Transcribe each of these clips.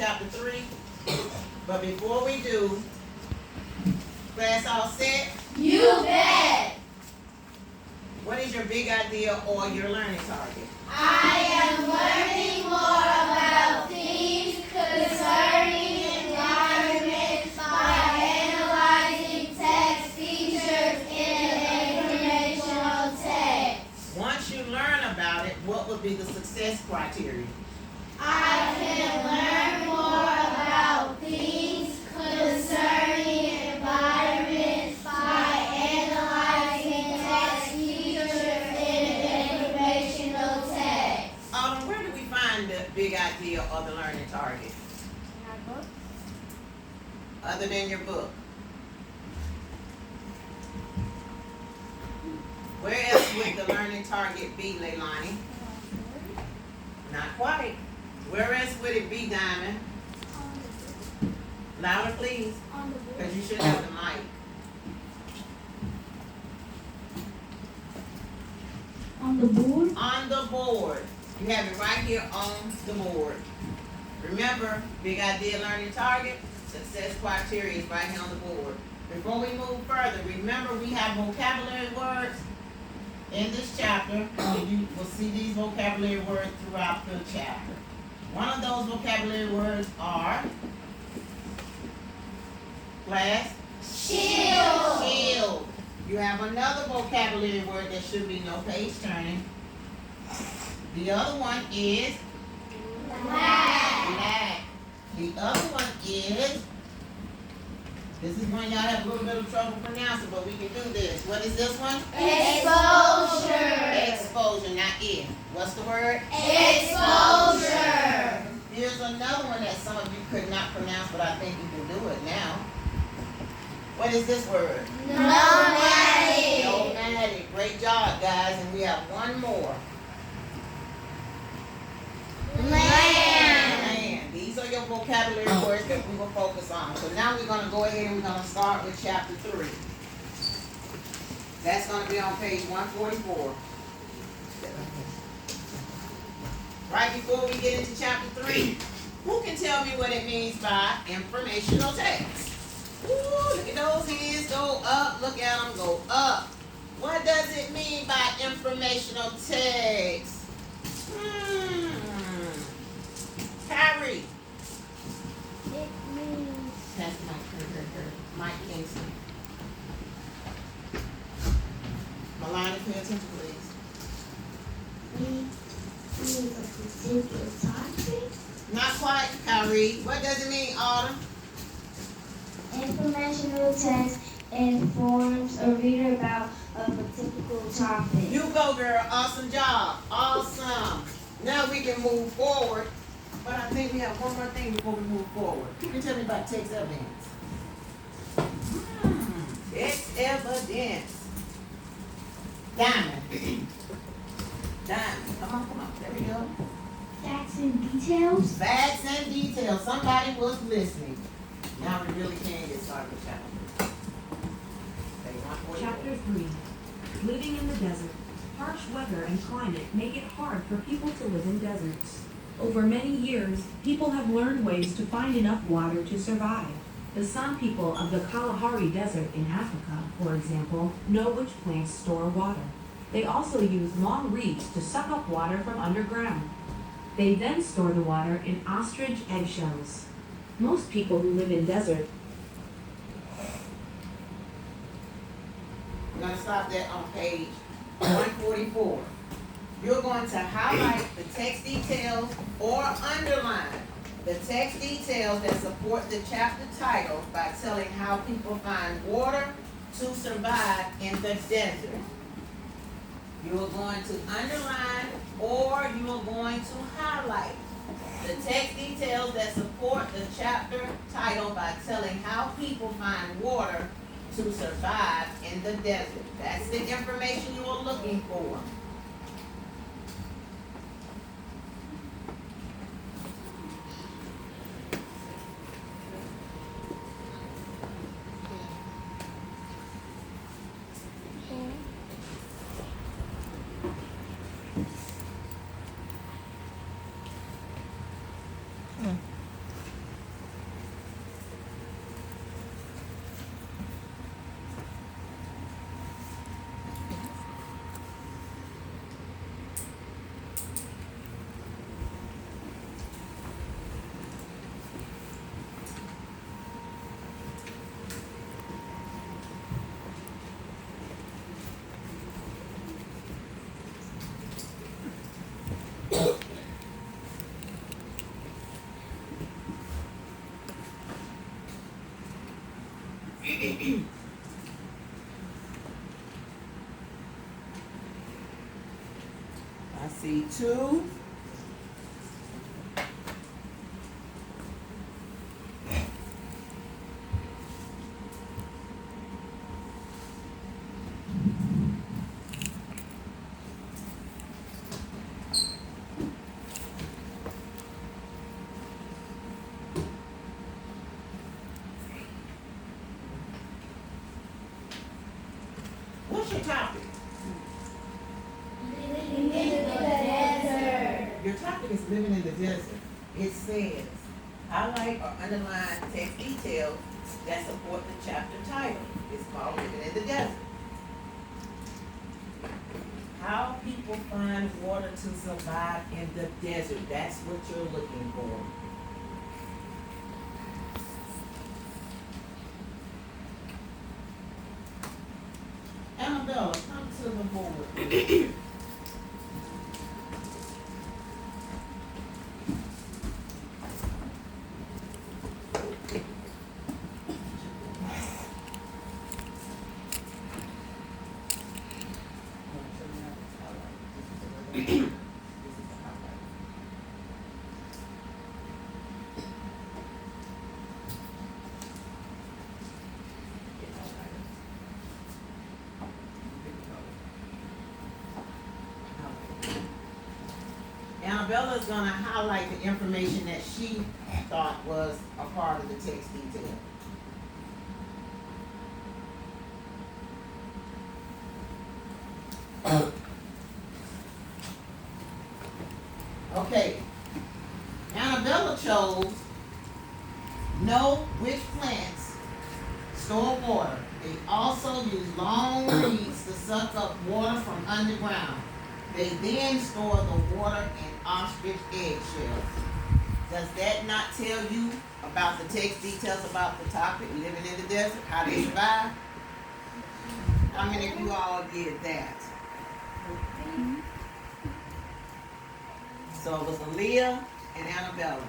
chapter 3. But before we do, class all set? You bet! What is your big idea or your learning target? I am learning more about things concerning environment by analyzing text features in informational text. Once you learn about it, what would be the success criteria? I can learn more about things concerning environment by analyzing text features in informational text. Where do we find the big idea or the learning target? In our book? Other than your book? Where else would the learning target be, Leilani? Not quite. Where else would it be, Diamond? Louder, please, On the book. because you should have the mic. On the board? On the board. You have it right here on the board. Remember, big idea, learning target, success criteria is right here on the board. Before we move further, remember we have vocabulary words in this chapter. You will see these vocabulary words throughout the chapter. One of those vocabulary words are class Shield. shield. You have another vocabulary word that should be no page turning. The other one is black. The other one is, this is one y'all have a little bit of trouble pronouncing, but we can do this. What is this one? Exposure. Exposure, not it. What's the word? Exposure. Here's another one that some of you could not pronounce, but I think you can do it now. What is this word? Nomadic. Nomadic. Great job, guys. And we have one more. Land. Land. These are your vocabulary words that we will focus on. So now we're going to go ahead and we're going to start with chapter 3. That's going to be on page 144. Right before we get into chapter 3, who can tell me what it means by informational text? Ooh, look at those hands go up. Look at them go up. What does it mean by informational text? Kyrie. It means That's Mike Kingston. Melania, pay attention, please. a particular topic. Not quite, Kyrie. What does it mean, Autumn? Informational text informs a reader about a particular topic. You go, girl. Awesome job. Awesome. Now we can move forward. But I think we have one more thing before we move forward. You can tell me about text evidence. Text evidence. Diamond. Diamond. Come on. There we go. Facts and details. Facts and details. Somebody was listening. Now we really can get started with chapter 3. Chapter 3. Living in the desert. Harsh weather and climate make it hard for people to live in deserts. Over many years, people have learned ways to find enough water to survive. The San people of the Kalahari Desert in Africa, for example, know which plants store water. They also use long reeds to suck up water from underground. They then store the water in ostrich eggshells. Most people who live in desert I'm going to stop that on page 144. You're going to highlight the text details or underline the text details that support the chapter title by telling how people find water to survive in the desert. You are going to underline or you are going to highlight the text details that support the chapter title by telling how people find water to survive in the desert. That's the information you are looking for. I see two. What's your topic? Living in the desert. Your topic is living in the desert. It says, highlight or underline text details that support the chapter title. It's called Living in the Desert. How people find water to survive in the desert. That's what you're looking for. Annabella, come to the board. Annabella's gonna highlight the information that she thought was a part of the text detail. Okay. Annabella chose know which plants store water. They also use long reeds to suck up water from underground. They then store the water in ostrich eggshells. Does that not tell you about the text details about the topic, living in the desert, how they survive? How many of you all did that? So it was Aaliyah and Annabella.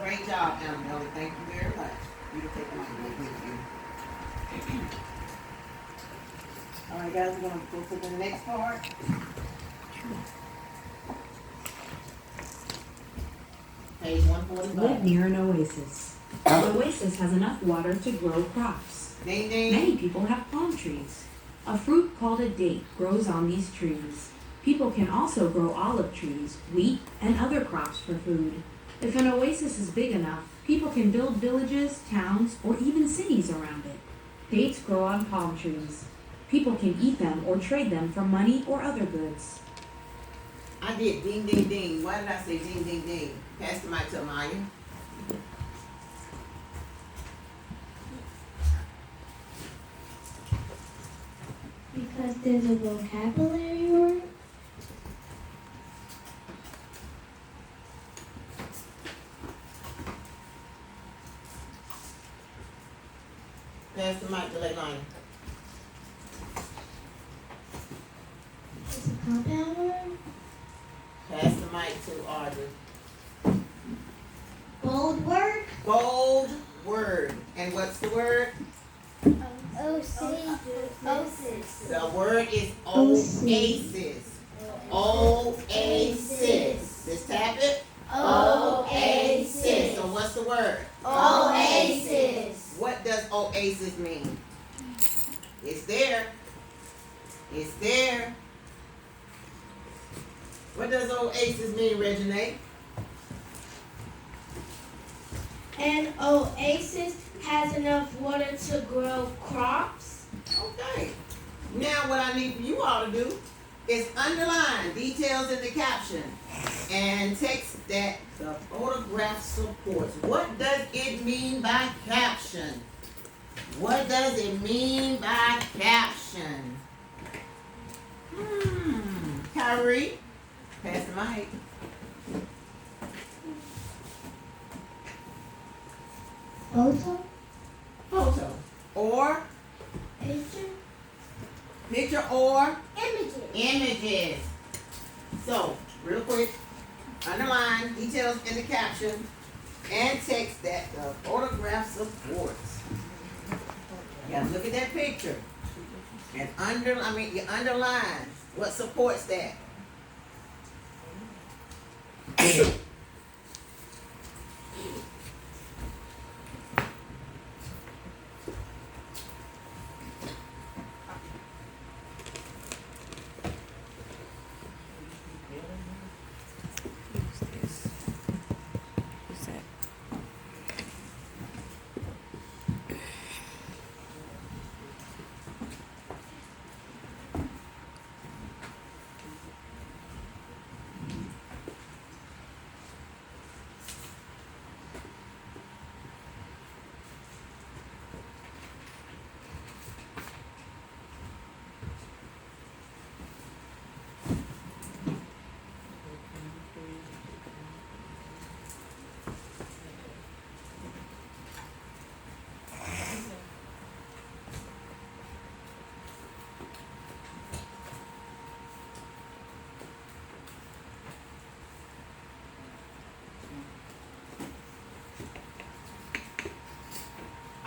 Great job, Annabella. Thank you very much. You can take my mic with you. All right, guys, we're gonna go to the next part. Page 145. Live near an oasis. The oasis has enough water to grow crops. Ding ding. Many people have palm trees. A fruit called a date grows on these trees. People can also grow olive trees, wheat, and other crops for food. If an oasis is big enough, people can build villages, towns, or even cities around it. Dates grow on palm trees. People can eat them or trade them for money or other goods. I did ding ding ding. Why did I say ding ding ding? Pass the mic to Maya. Because there's a vocabulary word. Pass the mic to Leilani. It's a compound word. Pass the mic to Audrey. Bold word. Bold word. And what's the word? Oasis. The word is oasis. Oasis. Just tap it. Oasis. So what's the word? Oasis. What does oasis mean? It's there. It's there. What does oasis mean, Reginae? An oasis has enough water to grow crops. Okay. Now what I need for you all to do is underline details in the caption and text that the photograph supports. What does it mean by caption? What does it mean by caption? Kyrie, pass the mic. Photo. Photo. Or Picture. picture or Images. images. So, real quick, underline details in the caption and text that the photograph supports. You gotta look at that picture. And you underline what supports that.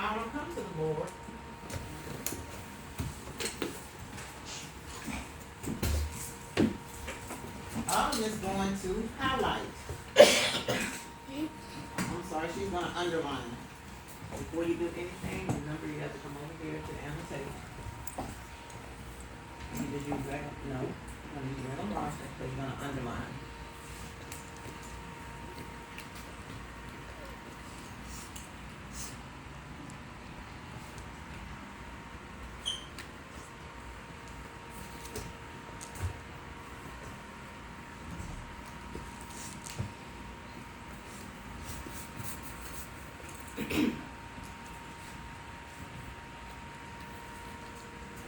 I'll come to the board. I'm just going to highlight. I'm sorry, she's gonna underline. Before you do anything, remember you have to come over here to annotate. You just use that, no, I'm using red and marker, so you're gonna underline.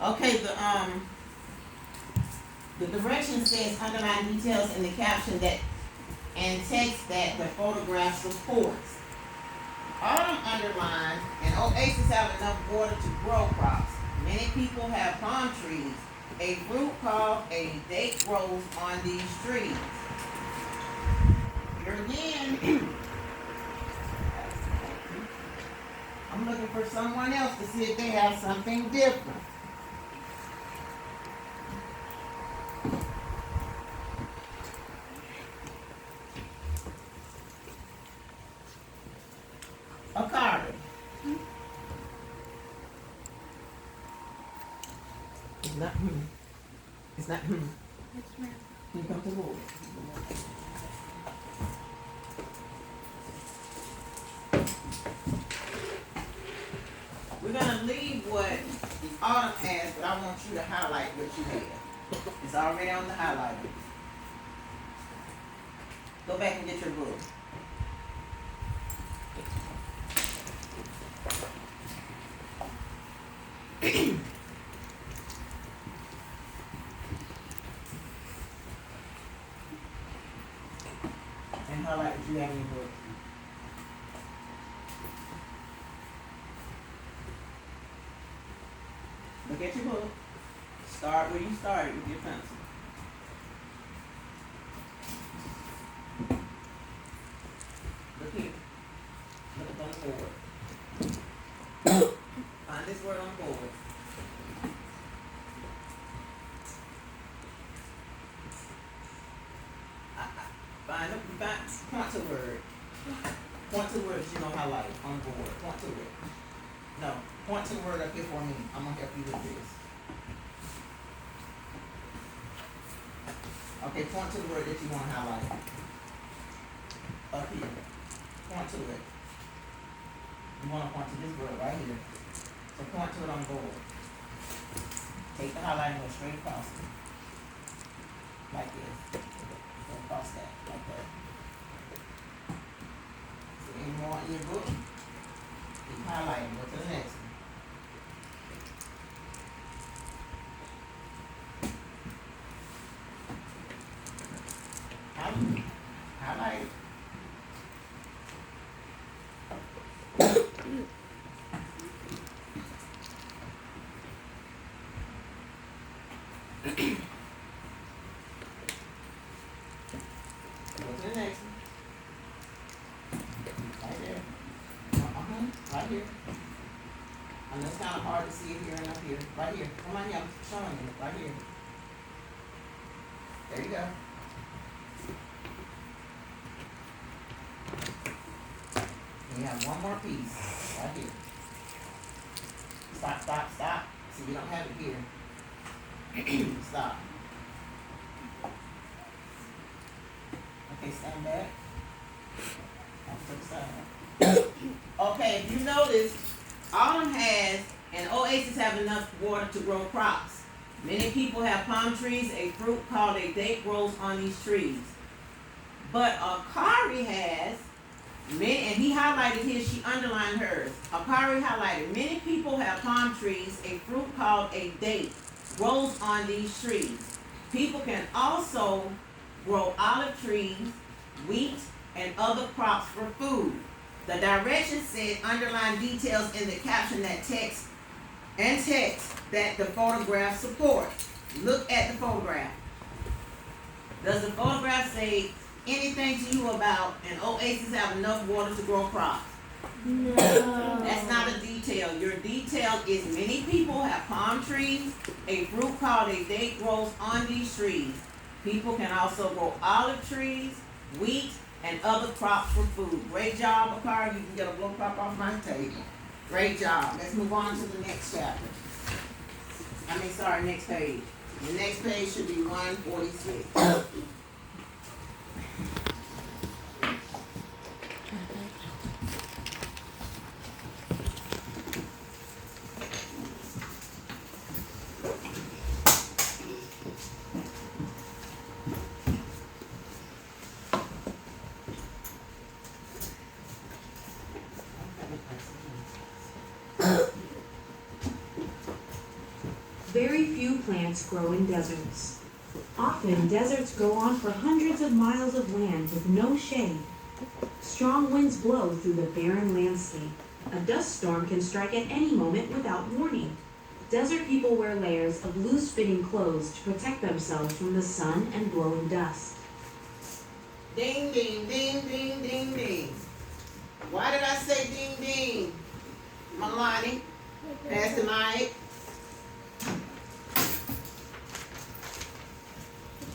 Okay, the direction says underline details in the caption that, and text that the photograph supports. Autumn underlined, and oases have enough water to grow crops. Many people have palm trees. A fruit called a date grows on these trees. Here again, I'm looking for someone else to see if they have something different. A card. It's not It's not Can you come to the board? We're gonna leave what Autumn has, but I want you to highlight what you have. It's already on the highlighter. Go back and get your book. And highlight what you have in your book. Look at your book. Start where you started with your pencil. Look here. Look up on the board. Find this word on the board. Point to word. Point to words you know highlight on the board. Point to it. No, point to the word up here for me. I'm gonna help you with this. Okay, point to the word that you want to highlight. Up here. Point to it. You want to point to this word right here. So point to it on the board. Take the highlight and go straight across it. Like this. Go across that. Like that. So any more in your book? Keep highlighting. Go to the next one. Highlight. Go to the next one. Right there. Right here. I know it's kinda hard to see it here and up here, right here, come on here, I'm showing you, right here. There you go. You have one more piece, right here. Stop, stop, stop, see, you don't have it here. Stop. Okay, stand back. Off to the side. Okay, if you notice, Autumn has, and Oasis have enough water to grow crops. Many people have palm trees, a fruit called a date grows on these trees. But Akari has, many, and he highlighted his, she underlined hers. Akari highlighted, many people have palm trees, a fruit called a date grows on these trees. People can also grow olive trees, wheat, and other crops for food. The directions said underline details in the caption that text that the photograph supports. Look at the photograph. Does the photograph say anything to you about an oasis have enough water to grow crops? No. That's not a detail. Your detail is many people have palm trees. A fruit called a date grows on these trees. People can also grow olive trees, wheat, and other crops for food. Great job, Akari. You can get a blow crop off my table. Great job. Let's move on to the next chapter. Next page. The next page should be 146. Very few plants grow in deserts. Often, deserts go on for hundreds of miles of land with no shade. Strong winds blow through the barren landscape. A dust storm can strike at any moment without warning. Desert people wear layers of loose-fitting clothes to protect themselves from the sun and blowing dust. Ding, ding, ding, ding, ding, ding. Why did I say ding, ding? Milani, pass the mic.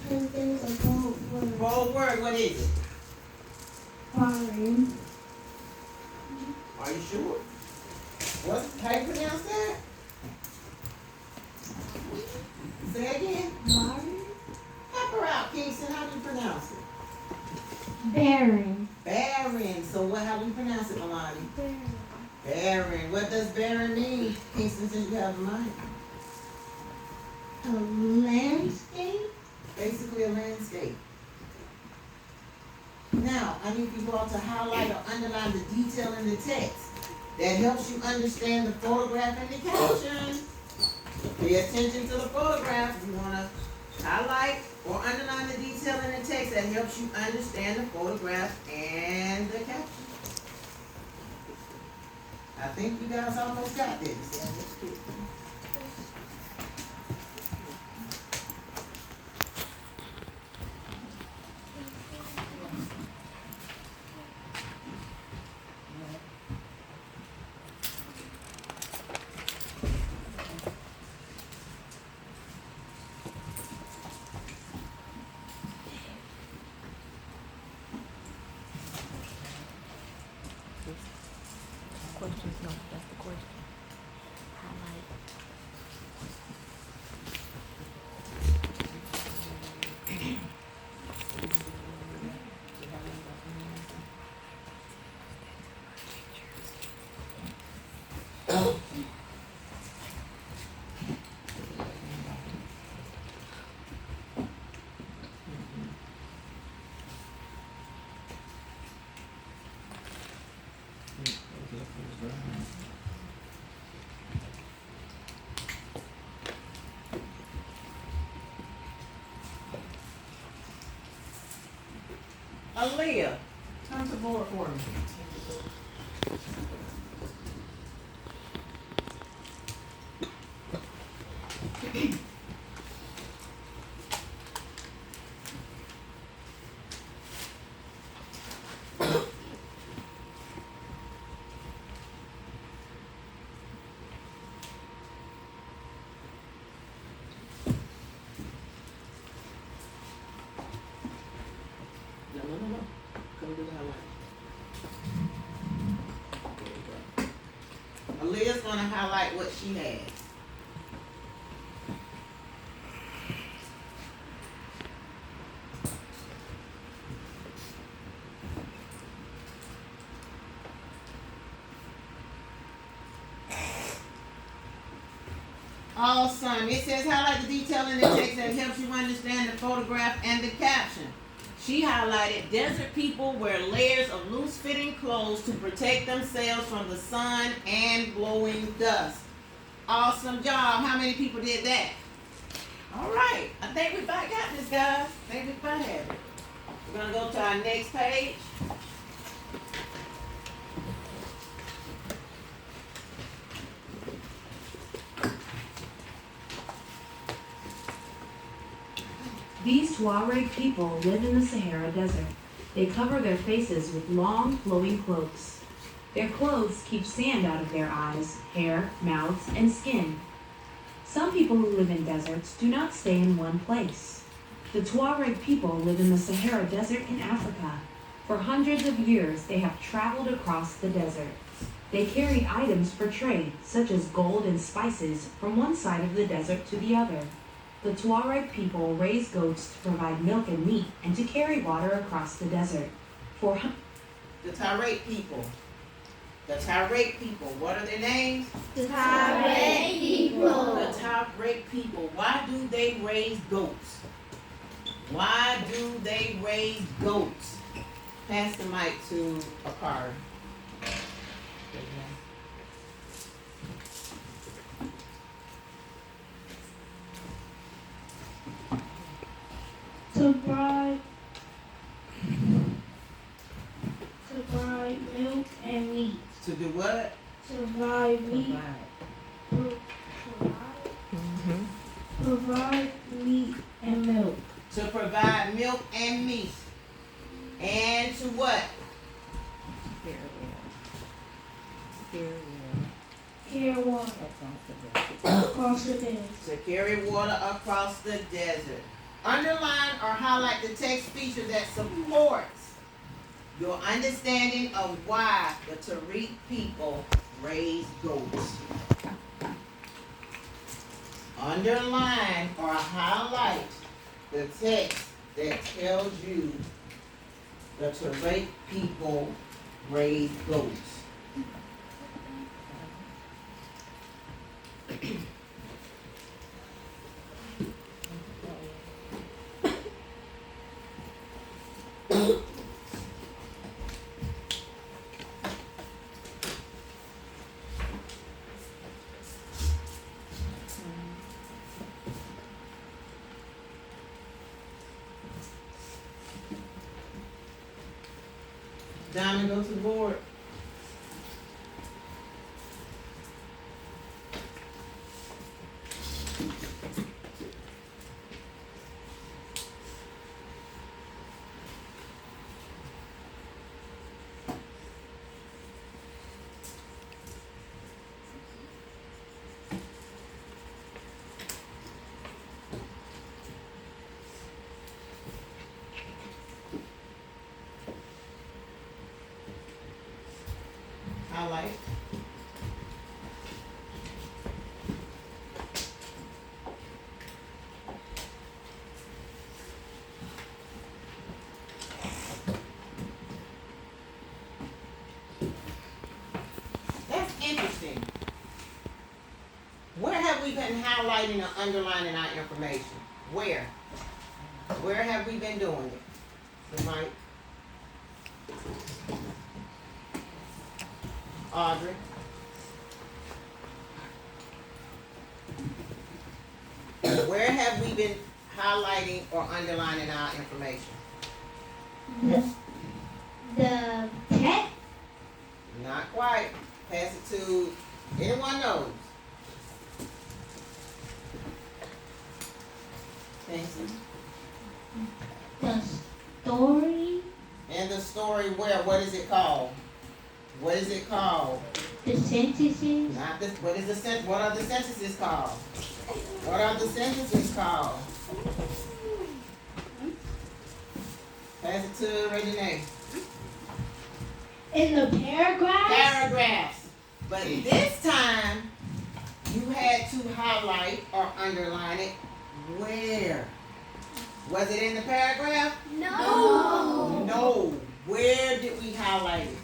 Because there's a bold word. Bold word, what is it? Foreign. Are you sure? How you pronounce that? Say again. Foreign. Help her out, Kingston. How do you pronounce it? Barren. Barren. So how do you pronounce it, Milani? Barren. Barren. What does barren mean? Kingston, since you have a mic. A landscape. Basically a landscape. Now, I need you all to highlight or underline the detail in the text that helps you understand the photograph and the caption. Pay attention to the photograph. You want to highlight or underline the detail in the text that helps you understand the photograph and the caption. I think you guys almost got this. Questions? No, that's the question. Highlight. Aaliyah, come to board for me. Aaliyah's gonna highlight what she has. Awesome. It says highlight the detail in the text that helps you understand the photograph and the caption. She highlighted desert people wear layers of loose-fitting clothes to protect themselves from the sun and blowing dust. Awesome job. How many people did that? All right. I think we about got this, guys. I think we about have it. We're going to go to our next page. These Tuareg people live in the Sahara Desert. They cover their faces with long, flowing cloaks. Their clothes keep sand out of their eyes, hair, mouths, and skin. Some people who live in deserts do not stay in one place. The Tuareg people live in the Sahara Desert in Africa. For hundreds of years, they have traveled across the desert. They carried items for trade, such as gold and spices, from one side of the desert to the other. The Tuareg people raise goats to provide milk and meat and to carry water across the desert. The Tuareg people. The Tuareg people. What are their names? The Tuareg people. The Tuareg people. Why do they raise goats? Why do they raise goats? Pass the mic to Akari. To provide milk and meat. To do what? To provide meat. Provide meat and milk. To provide milk and meat. And to what? Carry water across the desert. To carry water across the desert. Underline or highlight the text feature that supports your understanding of why the Tuareg people raise goats. Underline or highlight the text that tells you the Tuareg people raise goats. Diamond, go to the board. Highlight. That's interesting. Where have we been highlighting or underlining our information? Where? Where have we been doing it? The mic. Audrey. Where have we been highlighting or underlining our information? The text. Not quite. Pass it to anyone knows. Nancy. The story. And the story where? What is it called? What is it called? The sentences. Not this. What is the what are the sentences called? What are the sentences called? Pass it to Regina. In the paragraphs. Paragraphs. But this time, you had to highlight or underline it where? Was it in the paragraph? No. No. Where did we highlight it?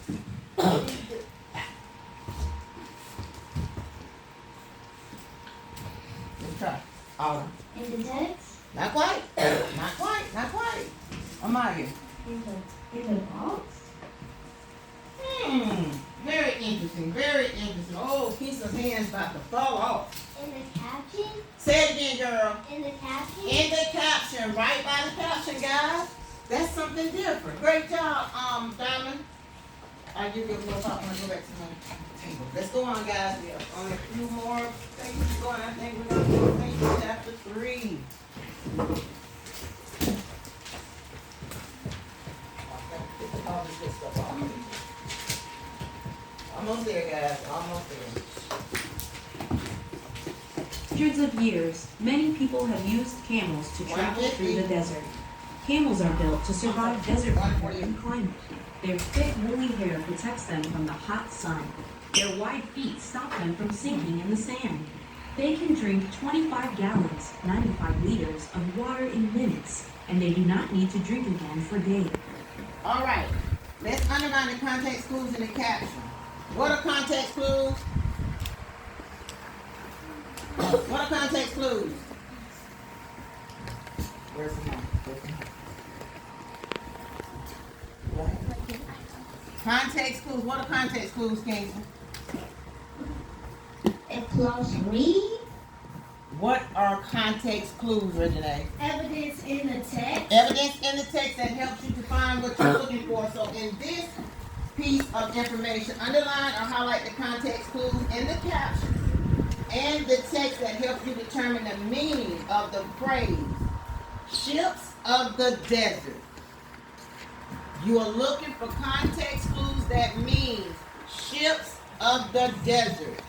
Let's try. Autumn. In the text? Not quite. Not quite. Not quite. Amaya. In the box? Very interesting. Very interesting. Oh, Keisha's hand's about to fall off. In the caption? Say it again, girl. In the caption? In the caption, right by the caption, guys. That's something different. Great job, Diamond. I'll give you a little pop when I go back to my table. Let's go on, guys. We have only a few more things to go on. I think we're going to go to chapter 3. All this good stuff off. Almost there, guys. Almost there. Hundreds of years, many people have used camels to travel through the desert. Camels are built to survive desert weather and climate. Their thick woolly hair protects them from the hot sun. Their wide feet stop them from sinking in the sand. They can drink 25 gallons, 95 liters of water in minutes, and they do not need to drink again for days. All right. Let's underline the context clues in the caption. What are context clues? What are context clues? Where's the mic? Where's the mic? What? Context clues. What are context clues, Kingston? A plus read? What are context clues, Renee? Evidence in the text? Evidence in the text that helps you to find what you're looking for. So in this piece of information, underline or highlight the context clues in the caption and the text that helps you determine the meaning of the phrase, ships of the desert. You are looking for context clues that mean ships of the desert.